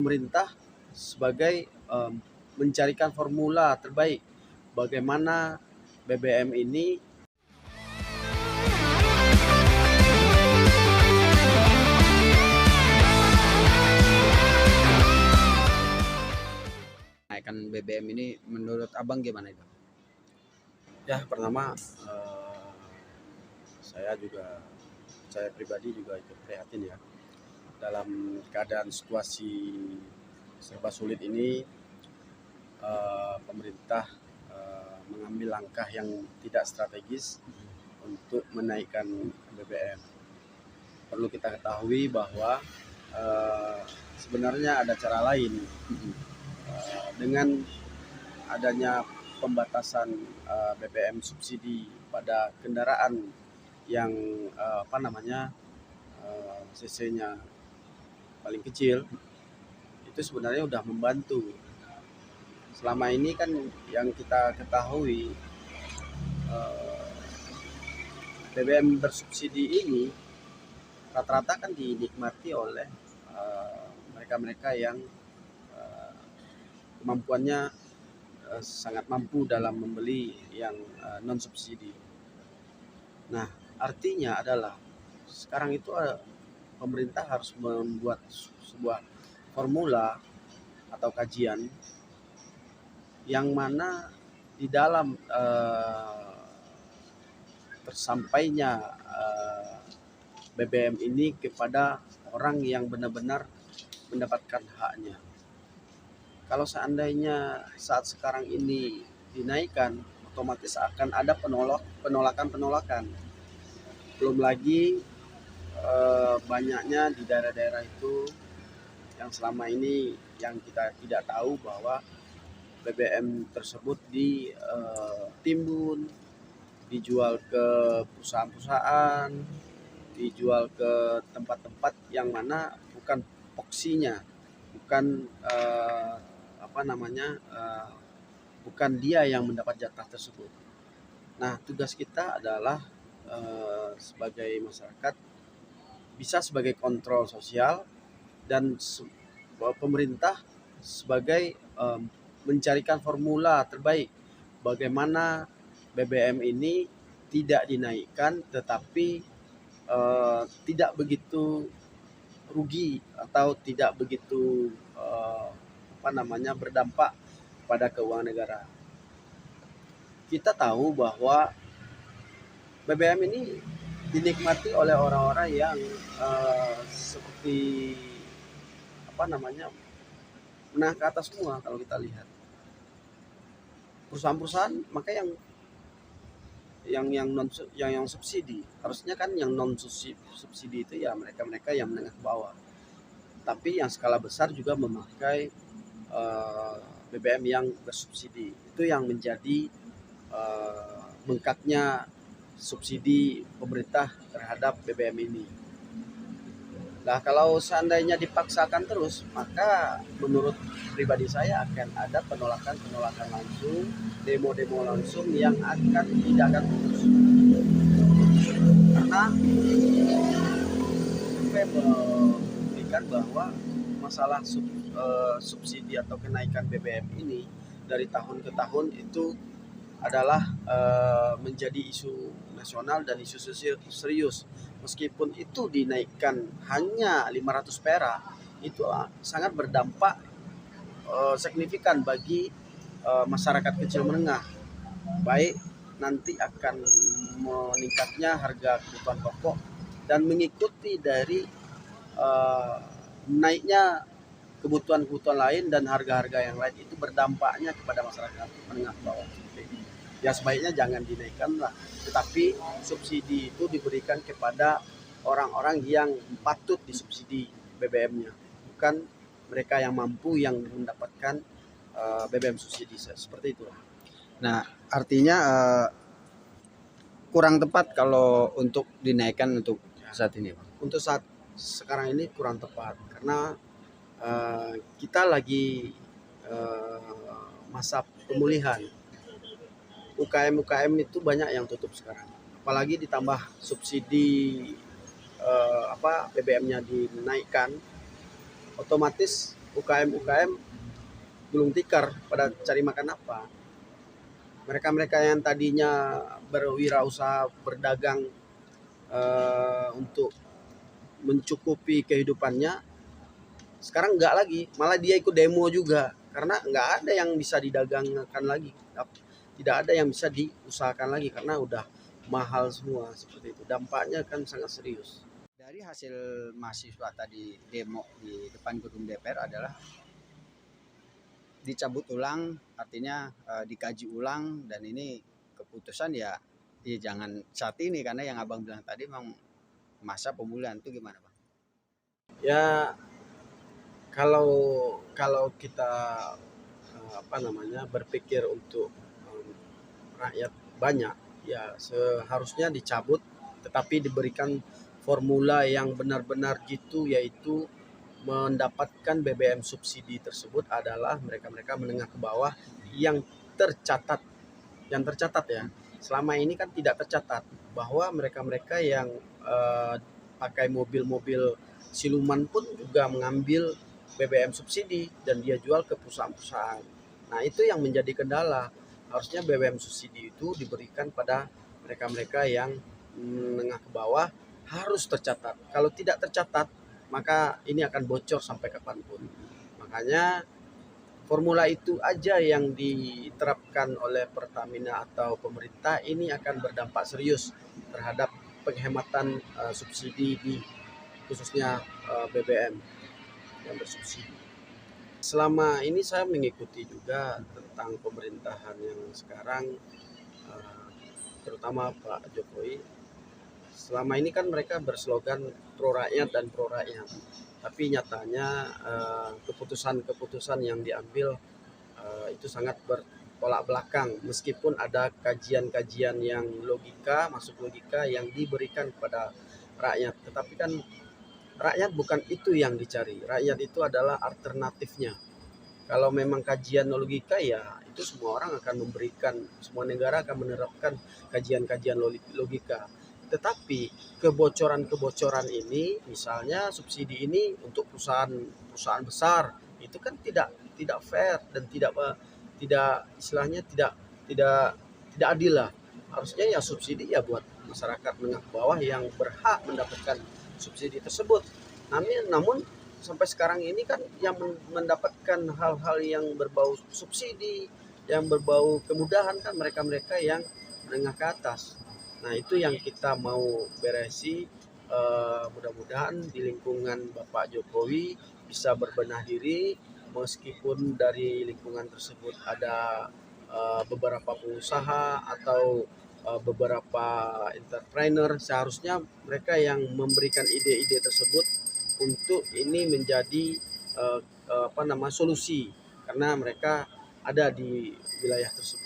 pemerintah sebagai mencarikan formula terbaik bagaimana BBM ini naikkan BBM ini menurut abang gimana itu? Ya pertama saya pribadi juga ikut prihatin ya dalam keadaan situasi serba sulit ini. Pemerintah mengambil langkah yang tidak strategis untuk menaikkan BBM. Perlu kita ketahui bahwa sebenarnya ada cara lain dengan adanya pembatasan BBM subsidi pada kendaraan yang cc-nya paling kecil, itu sebenarnya sudah membantu. Selama ini kan yang kita ketahui BBM bersubsidi ini rata-rata kan dinikmati oleh mereka-mereka yang kemampuannya sangat mampu dalam membeli yang non subsidi. Nah, artinya adalah sekarang itu pemerintah harus membuat sebuah formula atau kajian yang mana di dalam tersampainya BBM ini kepada orang yang benar-benar mendapatkan haknya. Kalau seandainya saat sekarang ini dinaikkan, otomatis akan ada penolakan. Belum lagi banyaknya di daerah-daerah itu yang selama ini yang kita tidak tahu bahwa BBM tersebut ditimbun, dijual ke perusahaan-perusahaan, dijual ke tempat-tempat yang mana bukan poksinya, bukan bukan dia yang mendapat jatah tersebut. Nah, tugas kita adalah sebagai masyarakat bisa sebagai kontrol sosial dan pemerintah sebagai mencarikan formula terbaik bagaimana BBM ini tidak dinaikkan tetapi tidak begitu rugi atau tidak begitu berdampak pada keuangan negara. Kita tahu bahwa BBM ini dinikmati oleh orang-orang yang seperti menengah ke atas semua. Kalau kita lihat perusahaan-perusahaan, maka yang subsidi harusnya kan yang non subsidi itu ya mereka yang menengah ke bawah, tapi yang skala besar juga memakai BBM yang bersubsidi. Itu yang menjadi bengkaknya subsidi pemerintah terhadap BBM ini. Nah, kalau seandainya dipaksakan terus, maka menurut pribadi saya akan ada penolakan langsung, demo langsung yang tidak akan putus. Karena membuktikan bahwa masalah subsidi atau kenaikan BBM ini dari tahun ke tahun itu adalah menjadi isu nasional dan isu serius. Meskipun itu dinaikkan hanya 500 perak, itu sangat berdampak signifikan bagi masyarakat kecil menengah. Baik nanti akan meningkatnya harga kebutuhan pokok dan mengikuti dari naiknya kebutuhan lain dan harga-harga yang lain, itu berdampaknya kepada masyarakat menengah bawah. Ya sebaiknya jangan dinaikkan lah, tetapi subsidi itu diberikan kepada orang-orang yang patut disubsidi BBM-nya, bukan mereka yang mampu yang mendapatkan BBM subsidi seperti itulah. Nah, artinya kurang tepat kalau untuk dinaikkan untuk saat ini, Bang. Untuk saat sekarang ini kurang tepat karena kita lagi masa pemulihan. UKM itu banyak yang tutup sekarang, apalagi ditambah subsidi BBM-nya dinaikkan, otomatis UKM gulung tikar pada cari makan apa. Mereka-mereka yang tadinya berwirausaha berdagang untuk mencukupi kehidupannya, sekarang enggak lagi, malah dia ikut demo juga karena enggak ada yang bisa didagangkan lagi, tidak ada yang bisa diusahakan lagi karena udah mahal semua seperti itu. Dampaknya kan sangat serius. Dari hasil mahasiswa tadi demo di depan gedung DPR adalah dicabut ulang, artinya dikaji ulang, dan ini keputusan ya jangan saat ini, karena yang abang bilang tadi memang masa pemulihan. Itu gimana bang? Ya kalau kalau kita berpikir untuk rakyat banyak, ya seharusnya dicabut tetapi diberikan formula yang benar-benar gitu, yaitu mendapatkan BBM subsidi tersebut adalah mereka-mereka menengah ke bawah yang tercatat. Yang tercatat ya, selama ini kan tidak tercatat bahwa mereka-mereka yang pakai mobil-mobil siluman pun juga mengambil BBM subsidi dan dia jual ke perusahaan-perusahaan. Nah itu yang menjadi kendala. Harusnya BBM subsidi itu diberikan pada mereka-mereka yang menengah ke bawah, harus tercatat. Kalau tidak tercatat, maka ini akan bocor sampai kapanpun. Makanya formula itu aja yang diterapkan oleh Pertamina atau pemerintah ini akan berdampak serius terhadap penghematan subsidi di khususnya BBM yang bersubsidi. Selama ini saya mengikuti juga tentang pemerintahan yang sekarang, terutama Pak Jokowi. Selama ini kan mereka berslogan pro rakyat dan pro rakyat, tapi nyatanya keputusan-keputusan yang diambil itu sangat bertolak belakang, meskipun ada kajian-kajian yang masuk logika yang diberikan kepada rakyat, tetapi kan rakyat bukan itu yang dicari. Rakyat itu adalah alternatifnya. Kalau memang kajian logika, ya itu semua orang akan memberikan, semua negara akan menerapkan kajian-kajian logika. Tetapi kebocoran-kebocoran ini, misalnya subsidi ini untuk perusahaan besar, itu kan tidak fair dan tidak istilahnya tidak adil lah. Harusnya ya subsidi ya buat masyarakat menengah bawah yang berhak mendapatkan subsidi tersebut. Namun sampai sekarang ini kan yang mendapatkan hal-hal yang berbau subsidi, yang berbau kemudahan kan mereka-mereka yang menengah ke atas. Nah itu yang kita mau beresi. Mudah-mudahan di lingkungan Bapak Jokowi bisa berbenah diri, meskipun dari lingkungan tersebut ada beberapa pengusaha atau beberapa entrepreneur, seharusnya mereka yang memberikan ide-ide tersebut untuk ini menjadi solusi, karena mereka ada di wilayah tersebut.